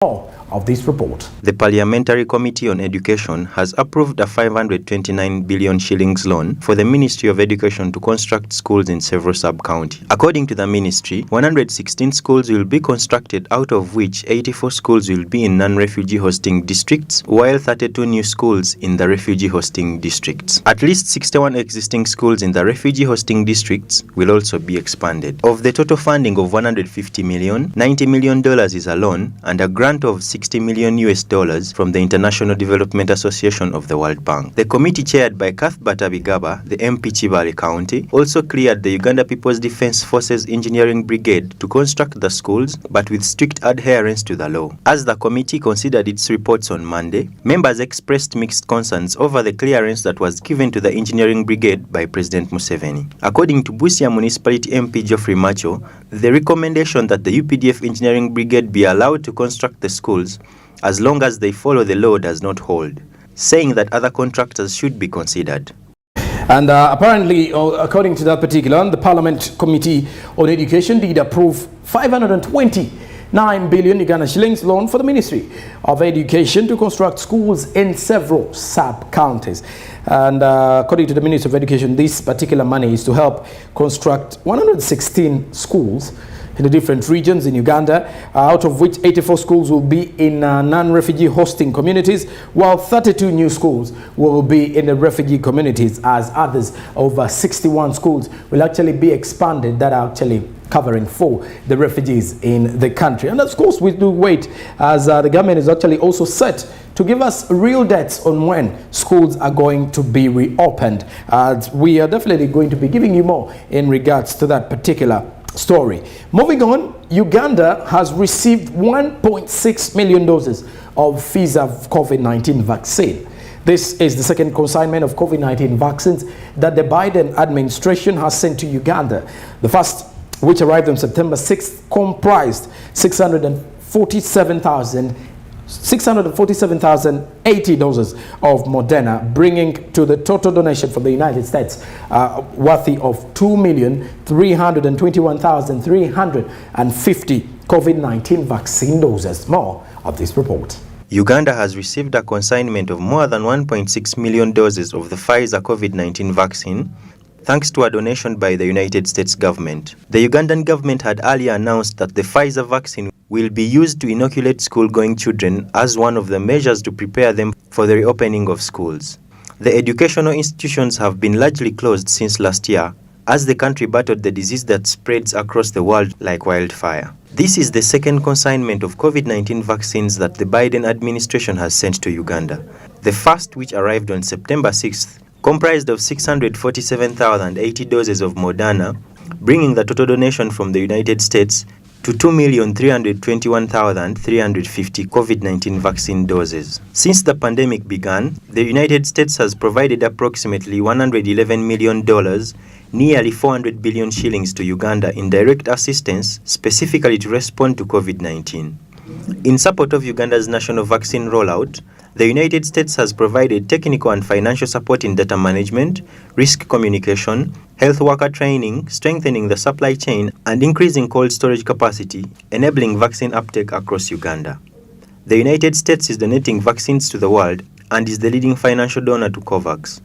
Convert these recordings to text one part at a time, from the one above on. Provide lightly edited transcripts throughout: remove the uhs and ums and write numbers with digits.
More of this report. The Parliamentary Committee on Education has approved a 529 billion shillings loan for the Ministry of Education to construct schools in several sub-counties. According to the ministry, 116 schools will be constructed, out of which 84 schools will be in non-refugee hosting districts, while 32 new schools in the refugee hosting districts. At least 61 existing schools in the refugee hosting districts will also be expanded. Of the total funding of 150 million, $90 million is a loan and a grant of $60 million from the International Development Association of the World Bank. The committee, chaired by Cuthbert Abigaba, the MP Chibale County, also cleared the Uganda People's Defence Forces Engineering Brigade to construct the schools, but with strict adherence to the law. As the committee considered its reports on Monday, members expressed mixed concerns over the clearance that was given to the Engineering Brigade by President Museveni. According to Busia Municipality MP Geoffrey Macho, the recommendation that the UPDF Engineering Brigade be allowed to construct the schools as long as they follow the law does not hold, saying that other contractors should be considered. And apparently, according to that particular, the Parliament Committee on Education did approve 529 billion Uganda shillings loan for the Ministry of Education to construct schools in several sub-counties. And according to the Ministry of Education, this particular money is to help construct 116 schools in the different regions in Uganda, out of which 84 schools will be in non-refugee hosting communities, while 32 new schools will be in the refugee communities, as others, over 61 schools, will actually be expanded that are actually covering for the refugees in the country. And of course, we do wait, as the government is actually also set to give us real dates on when schools are going to be reopened. We are definitely going to be giving you more in regards to that particular story. Moving on, Uganda has received 1.6 million doses of Pfizer COVID-19 vaccine. This is the second consignment of COVID-19 vaccines that the Biden administration has sent to Uganda. The first, which arrived on September 6th, comprised 647,080 doses of Moderna, bringing to the total donation from the United States worthy of 2,321,350 COVID-19 vaccine doses. More of this report. Uganda has received a consignment of more than 1.6 million doses of the Pfizer COVID-19 vaccine, thanks to a donation by the United States government. The Ugandan government had earlier announced that the Pfizer vaccine will be used to inoculate school-going children as one of the measures to prepare them for the reopening of schools. The educational institutions have been largely closed since last year, as the country battled the disease that spreads across the world like wildfire. This is the second consignment of COVID-19 vaccines that the Biden administration has sent to Uganda. The first, which arrived on September 6th, comprised of 647,080 doses of Moderna, bringing the total donation from the United States to 2,321,350 COVID-19 vaccine doses. Since the pandemic began, the United States has provided approximately $111 million, nearly 400 billion shillings to Uganda in direct assistance, specifically to respond to COVID-19. In support of Uganda's national vaccine rollout, the United States has provided technical and financial support in data management, risk communication, health worker training, strengthening the supply chain, and increasing cold storage capacity, enabling vaccine uptake across Uganda. The United States is donating vaccines to the world and is the leading financial donor to COVAX.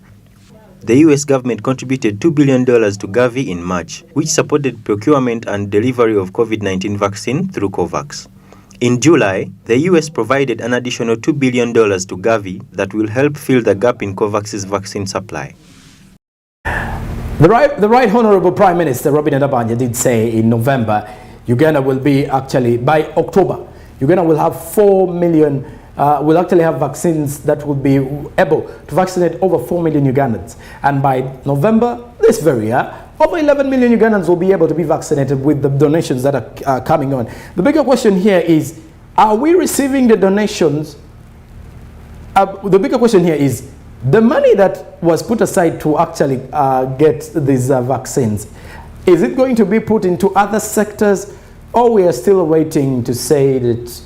The US government contributed $2 billion to Gavi in March, which supported procurement and delivery of COVID-19 vaccine through COVAX. In July, the US provided an additional $2 billion to Gavi that will help fill the gap in COVAX's vaccine supply. The Right Honorable Prime Minister Robin Adabanya did say in November, Uganda will be actually, by October, Uganda will have 4 million, will actually have vaccines that will be able to vaccinate over 4 million Ugandans. And by November, this very year, over 11 million Ugandans will be able to be vaccinated with the donations that are coming on. The bigger question here is, are we receiving the donations? The bigger question here is, the money that was put aside to actually get these vaccines, is it going to be put into other sectors, or we are still waiting to say that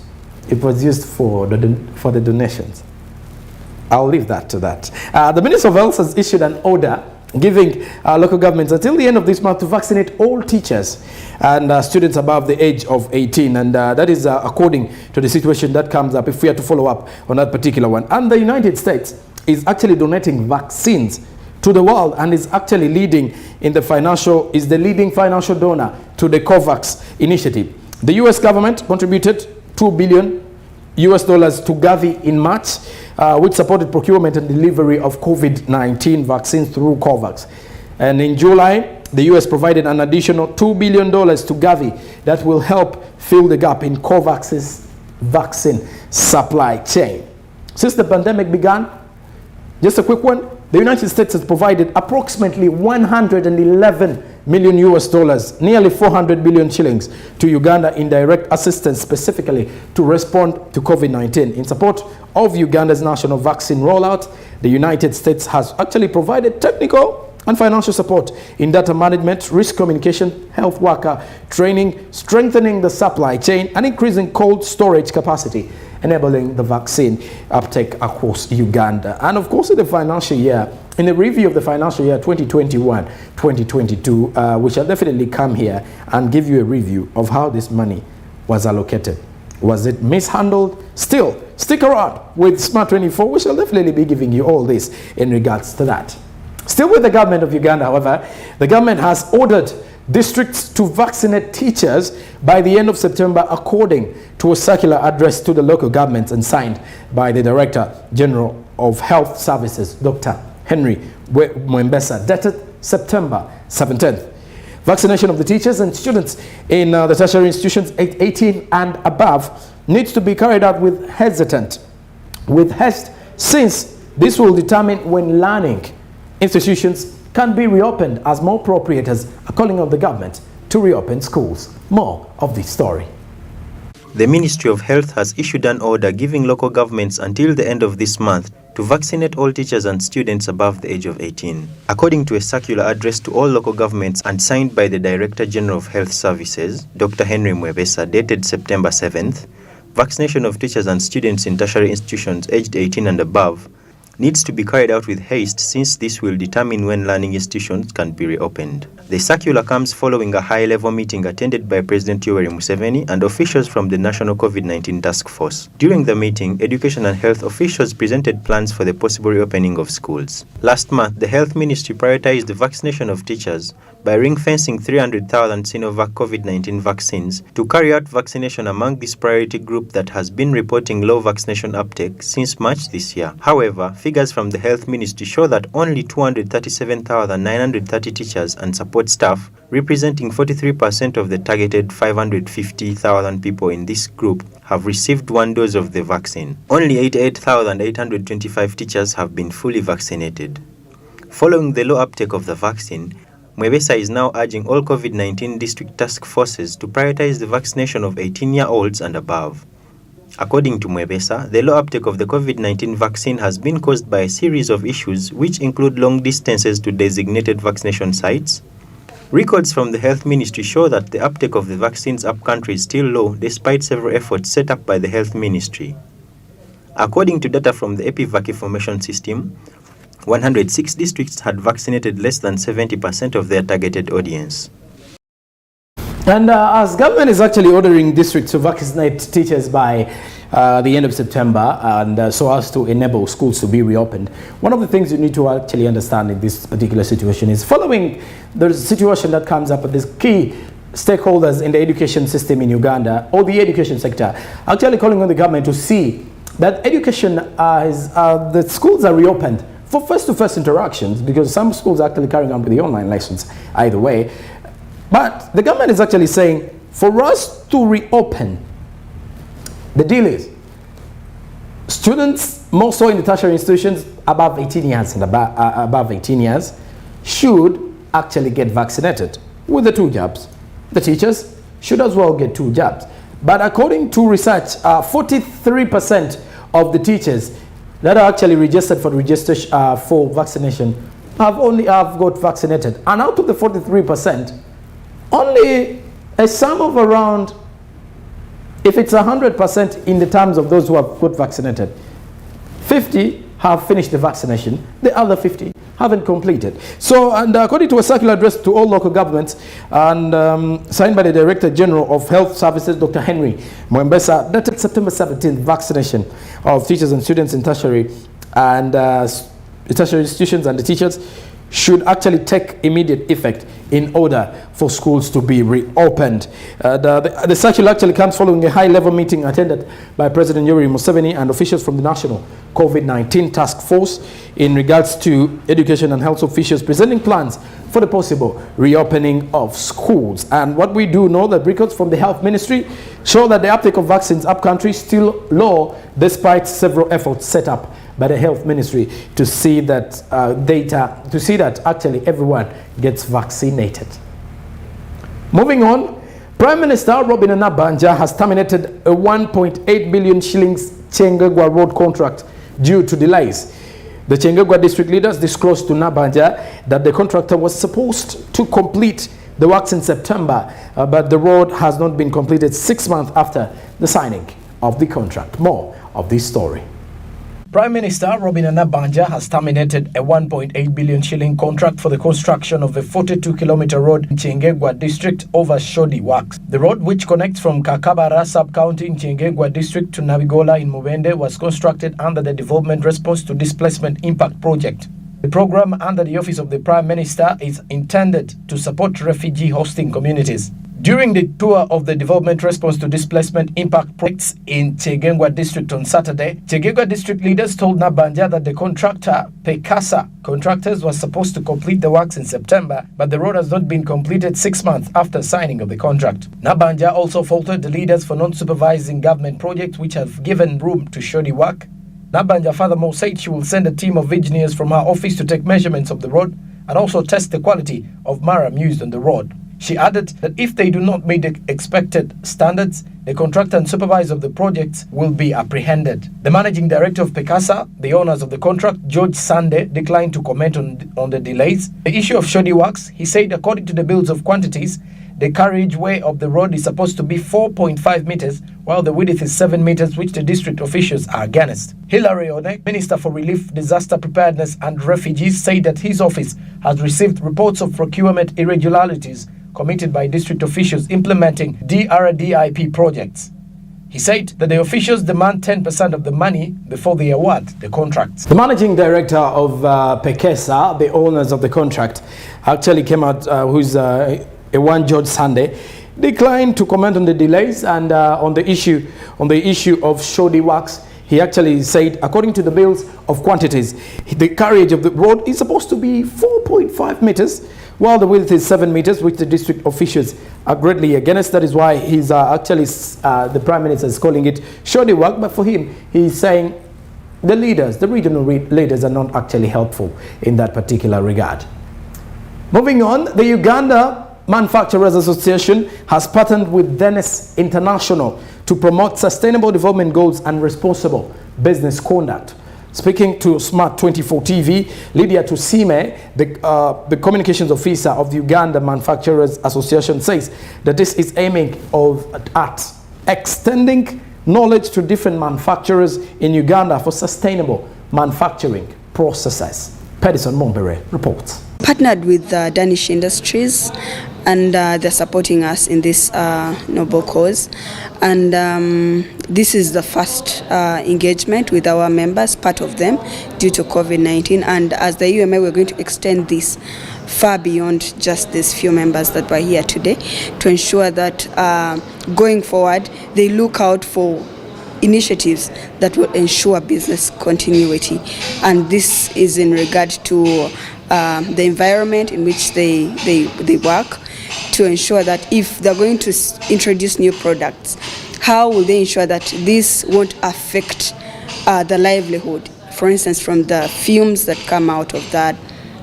it was used for the donations? I'll leave that to that. The Minister of Health has issued an order giving local governments until the end of this month to vaccinate all teachers and students above the age of 18. And that is according to the situation that comes up, if we are to follow up on that particular one. And the United States is actually donating vaccines to the world and is actually leading in the financial, is the leading financial donor to the COVAX initiative. The US government contributed $2 billion to Gavi in March, which supported procurement and delivery of COVID-19 vaccines through COVAX. And in July, the US provided an additional $2 billion to Gavi that will help fill the gap in COVAX's vaccine supply chain. Since the pandemic began, just a quick one, the United States has provided approximately $111 million, nearly 400 billion shillings to Uganda in direct assistance specifically to respond to COVID-19. In support of Uganda's national vaccine rollout, the United States has actually provided technical and financial support in data management, risk communication, health worker training, strengthening the supply chain, and increasing cold storage capacity, enabling the vaccine uptake across Uganda. And of course, in the financial year, in the review of the financial year 2021-2022, we shall definitely come here and give you a review of how this money was allocated. Was it mishandled? Still, stick around with Smart 24. We shall definitely be giving you all this in regards to that. Still with the government of Uganda, however, the government has ordered districts to vaccinate teachers by the end of September, according to a circular addressed to the local governments and signed by the Director General of Health Services, Dr. Henry Mwembesa, dated September 17th. Vaccination of the teachers and students in the tertiary institutions 18 and above needs to be carried out with haste, since this will determine when learning institutions can be reopened as more appropriate as a calling of the government to reopen schools. More of this story. The Ministry of Health has issued an order giving local governments until the end of this month to vaccinate all teachers and students above the age of 18. According to a circular addressed to all local governments and signed by the Director General of Health Services, Dr. Henry Mwembesa, dated September 7th, vaccination of teachers and students in tertiary institutions aged 18 and above needs to be carried out with haste, since this will determine when learning institutions can be reopened. The circular comes following a high-level meeting attended by President Yoweri Museveni and officials from the National COVID-19 Task Force. During the meeting, education and health officials presented plans for the possible reopening of schools. Last month, the Health Ministry prioritized the vaccination of teachers by ring-fencing 300,000 Sinovac COVID-19 vaccines to carry out vaccination among this priority group that has been reporting low vaccination uptake since March this year. However, figures from the Health Ministry show that only 237,930 teachers and support staff, representing 43% of the targeted 550,000 people in this group, have received one dose of the vaccine. Only 88,825 teachers have been fully vaccinated. Following the low uptake of the vaccine, Mwembesa is now urging all COVID-19 district task forces to prioritize the vaccination of 18-year-olds and above. According to Mwembesa, the low uptake of the COVID-19 vaccine has been caused by a series of issues, which include long distances to designated vaccination sites. Records from the Health Ministry show that the uptake of the vaccines up-country is still low, despite several efforts set up by the Health Ministry. According to data from the EpiVac information system, 106 districts had vaccinated less than 70% of their targeted audience. And as government is actually ordering districts to vaccinate teachers by the end of September, and so as to enable schools to be reopened, one of the things you need to actually understand in this particular situation is, following the situation that comes up with these key stakeholders in the education system in Uganda, or the education sector, actually calling on the government to see that education the schools are reopened for face-to-face interactions, because some schools are actually carrying on with the online lessons either way. But the government is actually saying, for us to reopen, the deal is students, more so in the tertiary institutions above 18 years and above 18 years, should actually get vaccinated with the 2 jabs. The teachers should as well get 2 jabs. But according to research, 43% of the teachers that are actually registered for registration for vaccination have got vaccinated. And out of the 43%, only a sum of around, if it's 100% in the terms of those who have got vaccinated, 50 have finished the vaccination, the other 50 haven't completed. So, and according to a circular address to all local governments and signed by the Director General of Health Services, Dr. Henry Mwembesa, dated September 17th, vaccination of teachers and students in tertiary and tertiary institutions and the teachers should actually take immediate effect in order for schools to be reopened. The circular actually comes following a high-level meeting attended by President Yoweri Museveni and officials from the National COVID-19 Task Force in regards to education and health officials presenting plans for the possible reopening of schools. And what we do know that records from the Health Ministry show that the uptake of vaccines upcountry is still low despite several efforts set up by the Health Ministry to see that actually everyone gets vaccinated. Moving on, Prime Minister Robin Nabanja has terminated a 1.8 billion shillings Chengegwa road contract due to delays. The Chengegwa district leaders disclosed to Nabanja that the contractor was supposed to complete the works in September, but the road has not been completed 6 months after the signing of the contract. More of this story. Prime Minister Robin Nabanja has terminated a 1.8 billion shilling contract for the construction of a 42-kilometer road in Chengegwa district over Shodi works. The road, which connects from Kakabara sub-county in Chengegwa district to Nabigola in Mubende, was constructed under the Development Response to Displacement Impact Project. The program under the Office of the Prime Minister is intended to support refugee hosting communities. During the tour of the Development Response to Displacement Impact Projects in Chengegwa District on Saturday, Chengegwa District leaders told Nabanja that the contractor, Pekasa Contractors, was supposed to complete the works in September, but the road has not been completed 6 months after signing of the contract. Nabanja also faulted the leaders for not supervising government projects which have given room to shoddy work. Nabanja furthermore said she will send a team of engineers from her office to take measurements of the road and also test the quality of maram used on the road. She added that if they do not meet the expected standards, the contractor and supervisor of the projects will be apprehended. The managing director of Pekasa, the owners of the contract, George Sunday, declined to comment on the delays. The issue of shoddy works, he said, according to the bills of quantities, the carriageway of the road is supposed to be 4.5 meters, while the width is 7 meters, which the district officials are against. Hilary Onek, Minister for Relief, Disaster Preparedness and Refugees, said that his office has received reports of procurement irregularities committed by district officials implementing DRDIP projects. He said that the officials demand 10% of the money before they award the contracts. The managing director of Pekesa, the owners of the contract, actually came out, who's Ewan George Sunday, declined to comment on the delays and on the issue of shoddy works. He actually said, according to the bills of quantities, the carriage of the road is supposed to be 4.5 meters, while the width is 7 meters, which the district officials are greatly against. That is why he's the Prime Minister is calling it shoddy work. But for him, he's saying the regional leaders are not actually helpful in that particular regard. Moving on, the Uganda Manufacturers Association has partnered with Dennis International to promote sustainable development goals and responsible business conduct. Speaking to Smart 24 TV, Lydia Tusime, the communications officer of the Uganda Manufacturers Association, says that this is aiming at extending knowledge to different manufacturers in Uganda for sustainable manufacturing processes. Pedison Mombere reports. Partnered with Danish Industries, and they're supporting us in this noble cause. And this is the first engagement with our members, part of them, due to COVID-19. And as the UMA, we're going to extend this far beyond just these few members that were here today to ensure that going forward, they look out for initiatives that will ensure business continuity. And this is in regard to the environment in which they work, to ensure that if they're going to introduce new products, how will they ensure that this won't affect the livelihood? For instance, from the fumes that come out of that,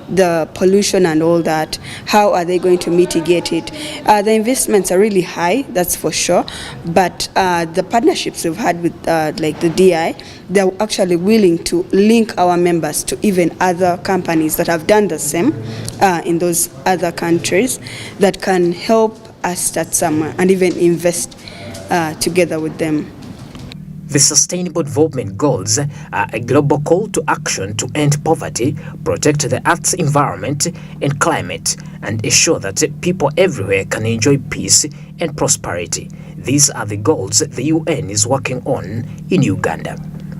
the pollution and all that, how are they going to mitigate it? The investments are really high, that's for sure, but the partnerships we've had with like the DI, they're actually willing to link our members to even other companies that have done the same in those other countries that can help us start somewhere and even invest together with them. The Sustainable Development Goals are a global call to action to end poverty, protect the Earth's environment and climate, and ensure that people everywhere can enjoy peace and prosperity. These are the goals the UN is working on in Uganda.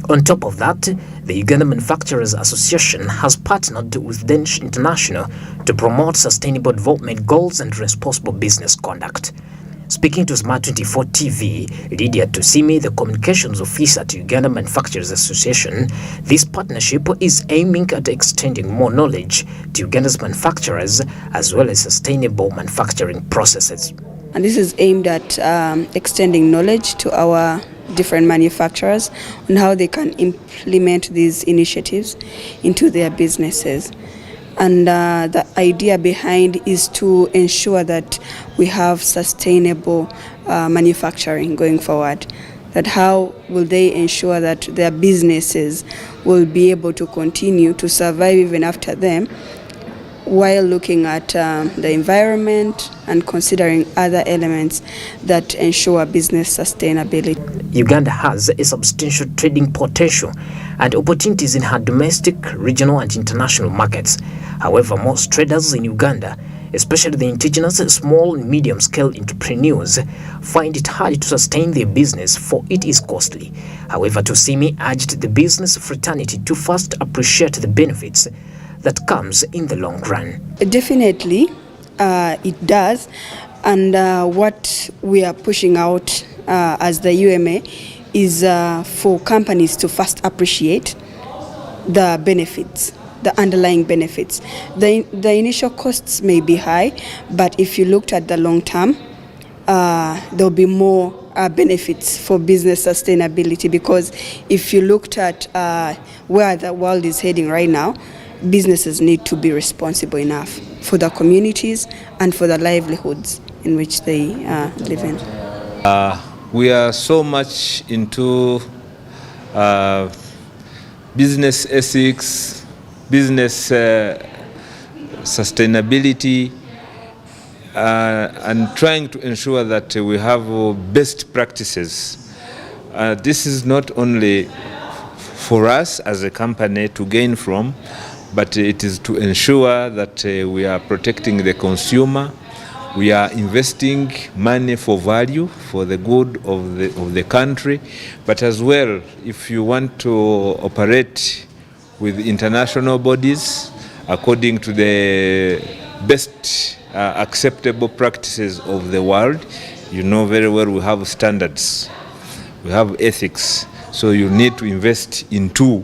On top of that, the Uganda Manufacturers Association has partnered with Danish International to promote sustainable development goals and responsible business conduct. Speaking to Smart 24 TV, Lydia Tusimi, the communications officer at Uganda Manufacturers Association, this partnership is aiming at extending more knowledge to Uganda's manufacturers as well as sustainable manufacturing processes. And this is aimed at extending knowledge to our different manufacturers on how they can implement these initiatives into their businesses. And the idea behind is to ensure that we have sustainable manufacturing going forward. That how will they ensure that their businesses will be able to continue to survive even after them, while looking at the environment and considering other elements that ensure business sustainability. Uganda has a substantial trading potential and opportunities in her domestic, regional and international markets. However, most traders in Uganda, especially the indigenous small and medium-scale entrepreneurs, find it hard to sustain their business, for it is costly. However, Tusimi urged the business fraternity to first appreciate the benefits that comes in the long run. Definitely, it does. And what we are pushing out as the UMA is for companies to first appreciate the benefits, the underlying benefits. The initial costs may be high, but if you looked at the long term, there'll be more benefits for business sustainability, because if you looked at where the world is heading right now, businesses need to be responsible enough for the communities and for the livelihoods in which they live in. We are so much into business ethics, business sustainability, and trying to ensure that we have best practices. This is not only for us as a company to gain from, but it is to ensure that we are protecting the consumer. We are investing money for value, for the good of the country, but as well, if you want to operate with international bodies according to the best acceptable practices of the world, you know very well we have standards, we have ethics, so you need to invest into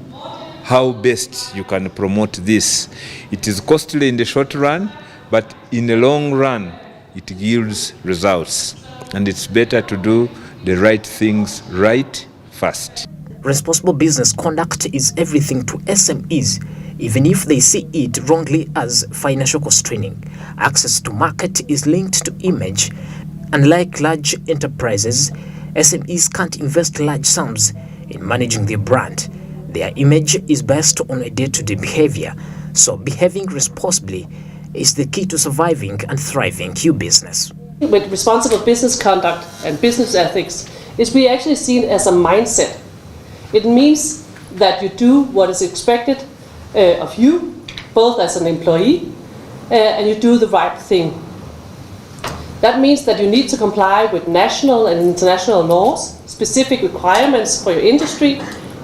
how best you can promote this. It is costly in the short run, but in the long run, it yields results. And it's better to do the right things right first. Responsible business conduct is everything to SMEs, even if they see it wrongly as financial constraining. Access to market is linked to image. Unlike large enterprises, SMEs can't invest large sums in managing their brand. Their image is based on a day-to-day behavior, so behaving responsibly is the key to surviving and thriving your business. With responsible business conduct and business ethics is we actually seen as a mindset. It means that you do what is expected of you, both as an employee, and you do the right thing. That means that you need to comply with national and international laws, specific requirements for your industry,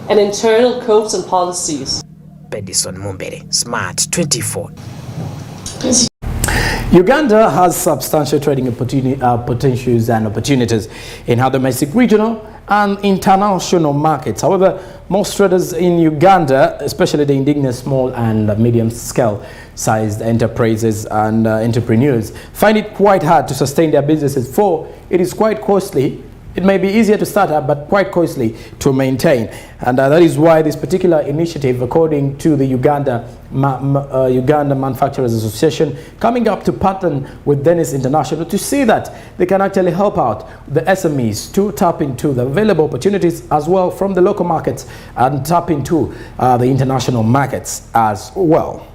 and internal codes and policies. Pedison Mumbere, Smart 24. Uganda has substantial trading potentials and opportunities in her domestic, regional and international markets. However, most traders in Uganda, especially the indigenous small and medium-scale sized enterprises and entrepreneurs, find it quite hard to sustain their businesses, for it is quite costly. It may be easier to start up, but quite costly to maintain. And that is why this particular initiative, according to the Uganda Manufacturers Association, coming up to partner with Danish International to see that they can actually help out the SMEs to tap into the available opportunities as well from the local markets and tap into the international markets as well.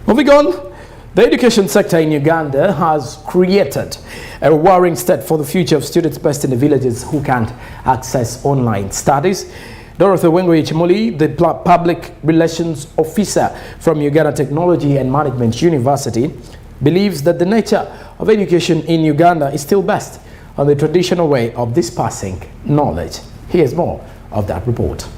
Moving on The education sector in Uganda has created a worrying state for the future of students based in the villages who can't access online studies. Dorothy Wengoyi Chimuli, the public relations officer from Uganda Technology and Management University, believes that the nature of education in Uganda is still based on the traditional way of dispersing knowledge. Here's more of that report.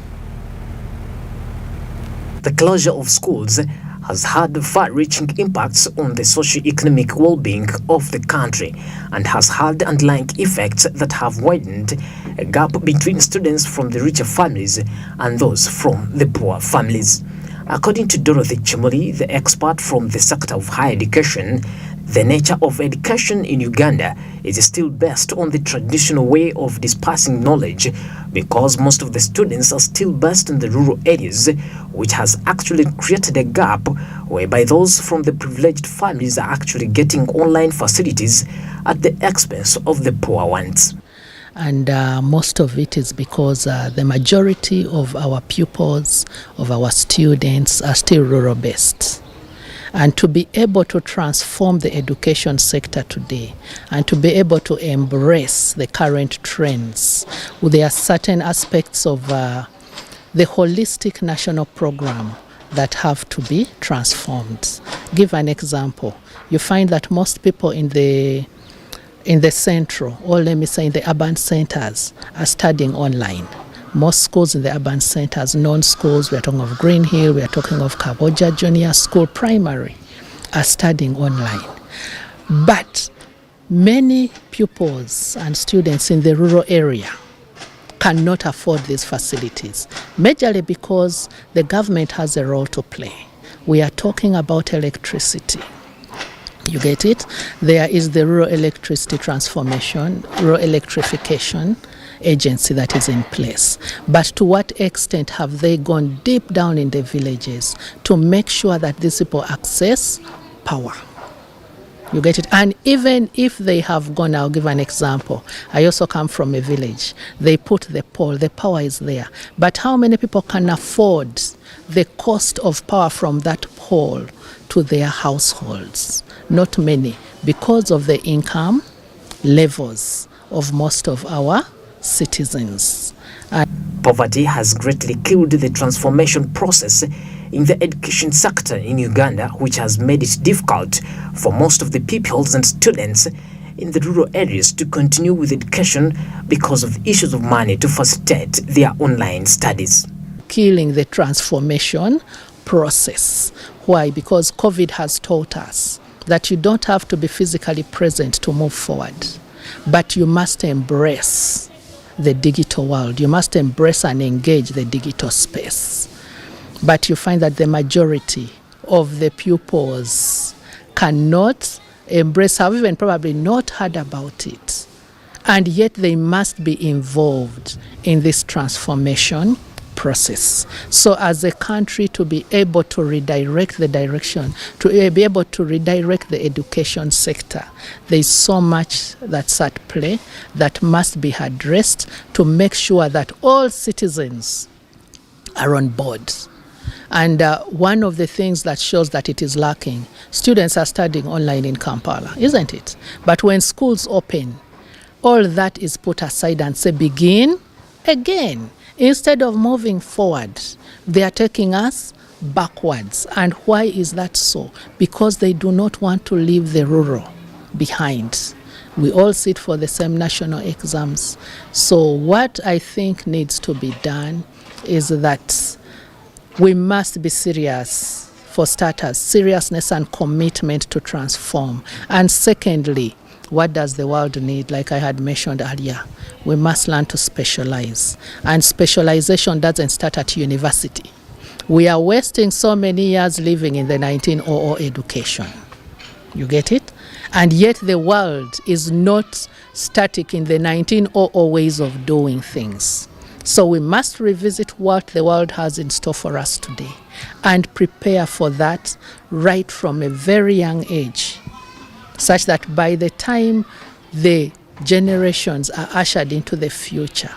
The closure of schools has had far-reaching impacts on the socio-economic well-being of the country and has had underlying effects that have widened a gap between students from the richer families and those from the poor families. According to Dorothy Chimuli, the expert from the sector of higher education, the nature of education in Uganda is still based on the traditional way of dispersing knowledge because most of the students are still based in the rural areas, which has actually created a gap whereby those from the privileged families are actually getting online facilities at the expense of the poor ones. And most of it is because the majority of our pupils, of our students, are still rural-based. And to be able to transform the education sector today and to be able to embrace the current trends, there are certain aspects of the holistic national program that have to be transformed. Give an example. You find that most people in the central, or let me say in the urban centers, are studying online. Most schools in the urban centers, non-schools, we are talking of Green Hill, we are talking of Kaboja Junior School, primary, are studying online. But many pupils and students in the rural area cannot afford these facilities, majorly because the government has a role to play. We are talking about electricity. You get it? There is the rural electricity transformation, rural electrification agency that is in place. But to what extent have they gone deep down in the villages to make sure that these people access power? You get it? And even if they have gone, I'll give an example. I also come from a village. They put the pole, the power is there. But how many people can afford the cost of power from that pole to their households? Not many, because of the income levels of most of our citizens. Poverty has greatly killed the transformation process in the education sector in Uganda, which has made it difficult for most of the pupils and students in the rural areas to continue with education because of issues of money to facilitate their online studies. Killing the transformation process. Why? Because COVID has taught us that you don't have to be physically present to move forward, but you must embrace the digital world. You must embrace and engage the digital space. But you find that the majority of the pupils cannot embrace, have even probably not heard about it. And yet they must be involved in this transformation process. So as a country, to be able to redirect the direction, to be able to redirect the education sector, there is so much that's at play that must be addressed to make sure that all citizens are on board. And one of the things that shows that it is lacking, students are studying online in Kampala, isn't it? But when schools open, all that is put aside and say, begin again. Instead of moving forward, they are taking us backwards. And why is that so? Because they do not want to leave the rural behind. We all sit for the same national exams. So what I think needs to be done is that we must be serious. For starters, seriousness and commitment to transform. And secondly, what does the world need? Like I had mentioned earlier, we must learn to specialize. And specialization doesn't start at university. We are wasting so many years living in the 1900 education. You get it? And yet the world is not static in the 1900 ways of doing things. So we must revisit what the world has in store for us today and prepare for that right from a very young age, such that by the time the generations are ushered into the future,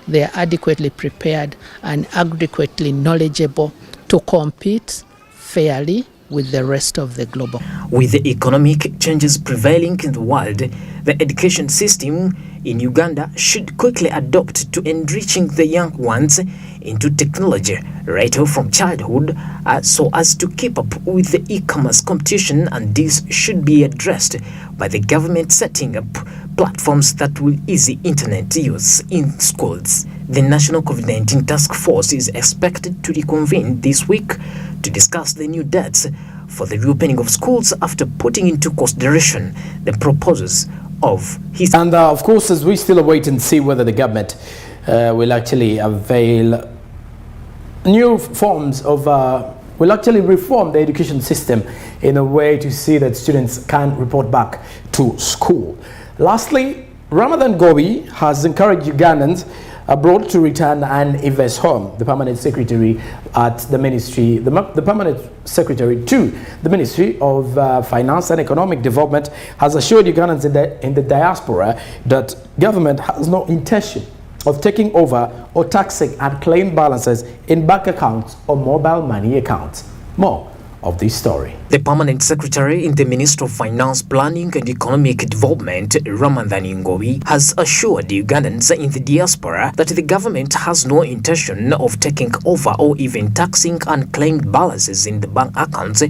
they are adequately prepared and adequately knowledgeable to compete fairly with the rest of the global. With the economic changes prevailing in the world, the education system in Uganda should quickly adopt to enriching the young ones into technology right off from childhood, so as to keep up with the e-commerce competition, and this should be addressed by the government setting up platforms that will ease internet use in schools. The National COVID-19 Task Force is expected to reconvene this week to discuss the new dates for the reopening of schools after putting into consideration the proposals of his. And of course, as we still await and see whether the government will actually avail new forms of, will actually reform the education system in a way to see that students can report back to school. Lastly, Ramadan Gobi has encouraged Ugandans abroad to return and invest home. The permanent secretary at the ministry, the permanent secretary to the Ministry of Finance and Economic Development has assured Ugandans in the diaspora that government has no intention of taking over or taxing unclaimed balances in bank accounts or mobile money accounts. More of this story. The permanent secretary in the Ministry of Finance, Planning and Economic Development, Ramadan Ngowi, has assured Ugandans in the diaspora that the government has no intention of taking over or even taxing unclaimed balances in the bank accounts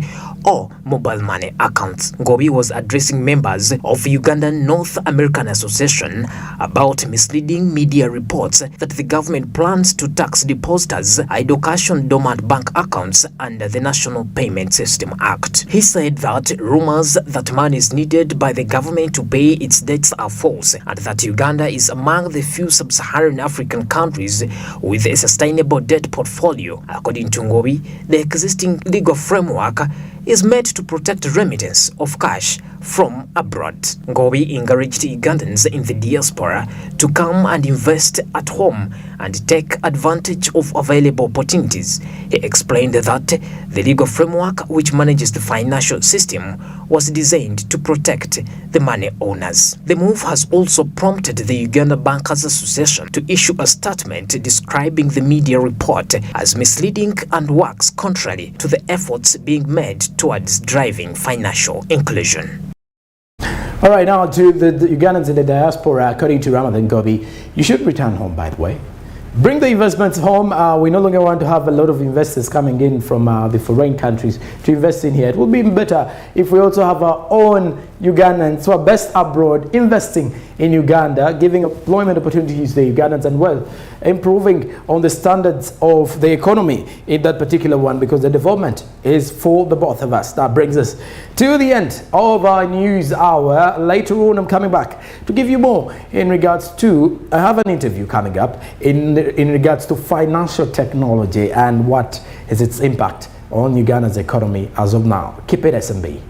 or mobile money accounts. Ngowi was addressing members of Ugandan North American Association about misleading media reports that the government plans to tax depositors, idle cash on dormant bank accounts under the National Payment System Act. He said that rumors that money is needed by the government to pay its debts are false, and that Uganda is among the few sub-Saharan African countries with a sustainable debt portfolio. According to Ngowi, the existing legal framework is meant to protect remittance of cash from abroad. Ngowi encouraged Ugandans in the diaspora to come and invest at home and take advantage of available opportunities. He explained that the legal framework which manages the financial system was designed to protect the money owners. The move has also prompted the Uganda Bankers Association to issue a statement describing the media report as misleading and works contrary to the efforts being made towards driving financial inclusion. All right, now to the Ugandans in the diaspora, according to Ramadan Gobi, you should return home, by the way. Bring the investments home. We no longer want to have a lot of investors coming in from the foreign countries to invest in here. It would be better if we also have our own Ugandans who are best abroad investing in Uganda, giving employment opportunities to the Ugandans and, well, improving on the standards of the economy in that particular one, because the development is for the both of us. That brings us to the end of our news hour. Later on, I'm coming back to give you more in regards to, I have an interview coming up in regards to financial technology and what is its impact on Uganda's economy as of now. Keep it SMB.